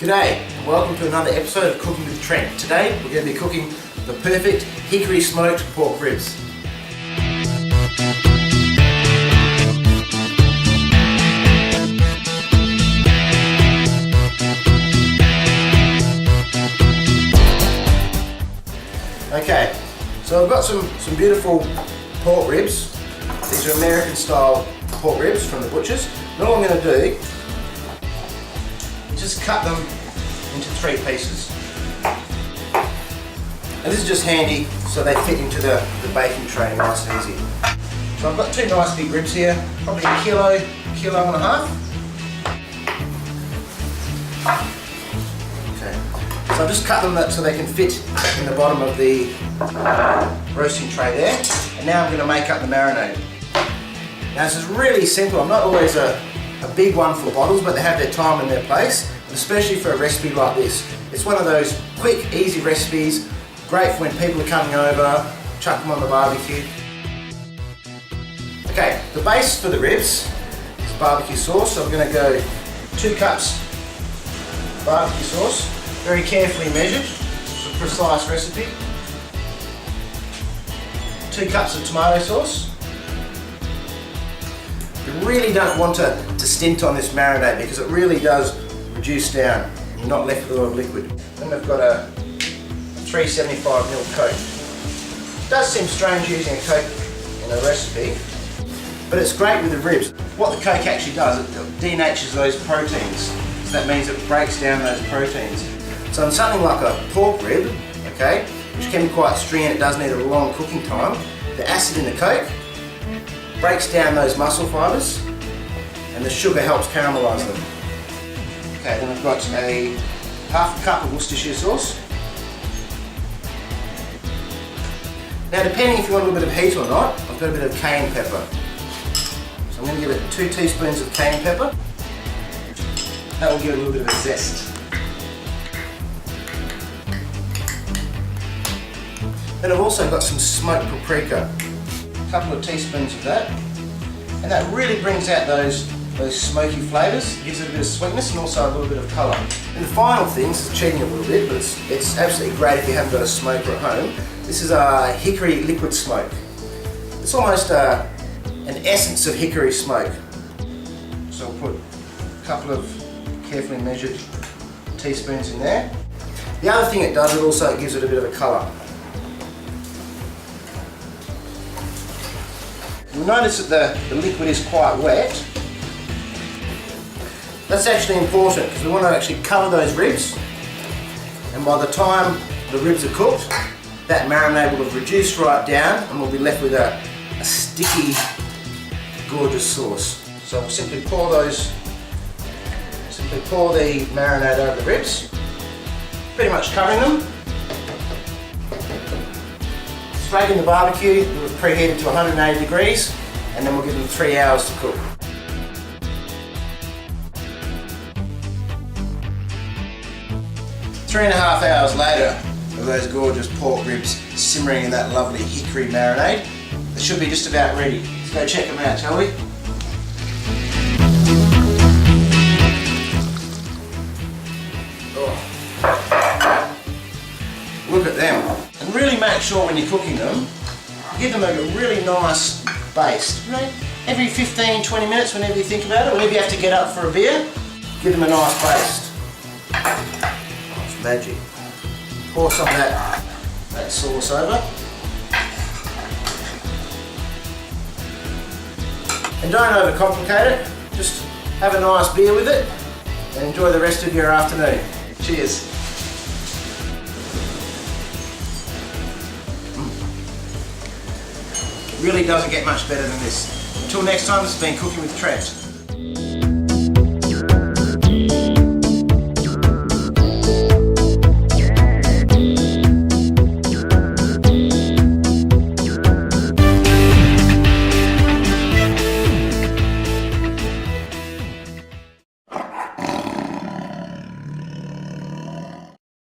G'day and welcome to another episode of Cooking with Trent. Today we're going to be cooking the perfect hickory smoked pork ribs. Okay, so I've got some beautiful pork ribs. These are American style pork ribs from the butchers. And all I'm going to do is just cut them into 3 pieces. And this is just handy so they fit into the baking tray nice and easy. So I've got 2 nice big ribs here, probably a kilo and a half. Okay, so I've just cut them so they can fit in the bottom of the roasting tray there. And now I'm going to make up the marinade. Now this is really simple. I'm not always a big one for bottles, but they have their time and their place, especially for a recipe like this. It's one of those quick, easy recipes, great for when people are coming over, chuck them on the barbecue. Okay, the base for the ribs is barbecue sauce, so I'm going to go 2 cups barbecue sauce, very carefully measured, it's a precise recipe. 2 cups of tomato sauce. You really don't want to stint on this marinade because it really does reduce down. You're not left with a lot of liquid. Then I've got a 375ml Coke. It does seem strange using a Coke in a recipe, but it's great with the ribs. What the Coke actually does, it denatures those proteins. So that means it breaks down those proteins. So on something like a pork rib, okay, which can be quite stringy, it does need a long cooking time, the acid in the Coke breaks down those muscle fibres and the sugar helps caramelise them. Okay, then I've got a half a cup of Worcestershire sauce. Now depending if you want a little bit of heat or not, I've got a bit of cayenne pepper. So I'm going to give it 2 teaspoons of cayenne pepper. That will give it a little bit of a zest. Then I've also got some smoked paprika. A couple of teaspoons of that. And that really brings out those smoky flavours, gives it a bit of sweetness and also a little bit of colour. And the final thing, this is cheating a little bit, but it's absolutely great if you haven't got a smoker at home. This is a hickory liquid smoke. It's almost an essence of hickory smoke. So I'll put a couple of carefully measured teaspoons in there. The other thing it does, it gives it a bit of a colour. You'll notice that the liquid is quite wet. That's actually important because we want to actually cover those ribs, and by the time the ribs are cooked, that marinade will have reduced right down and we'll be left with a sticky, gorgeous sauce. So we'll simply pour the marinade over the ribs, pretty much covering them. Straight in the barbecue, we'll preheat it to 180 degrees and then we'll give them 3 hours to cook. Three and a half hours later of those gorgeous pork ribs simmering in that lovely hickory marinade, they should be just about ready. Let's go check them out, shall we? Oh. Look at them. And really make sure when you're cooking them, give them a really nice baste. You know, every 15-20 minutes, whenever you think about it, whenever you have to get up for a beer, give them a nice baste. Magic. Pour some of that sauce over. And don't overcomplicate it, just have a nice beer with it and enjoy the rest of your afternoon. Cheers. It really doesn't get much better than this. Until next time, this has been Cooking with Trent.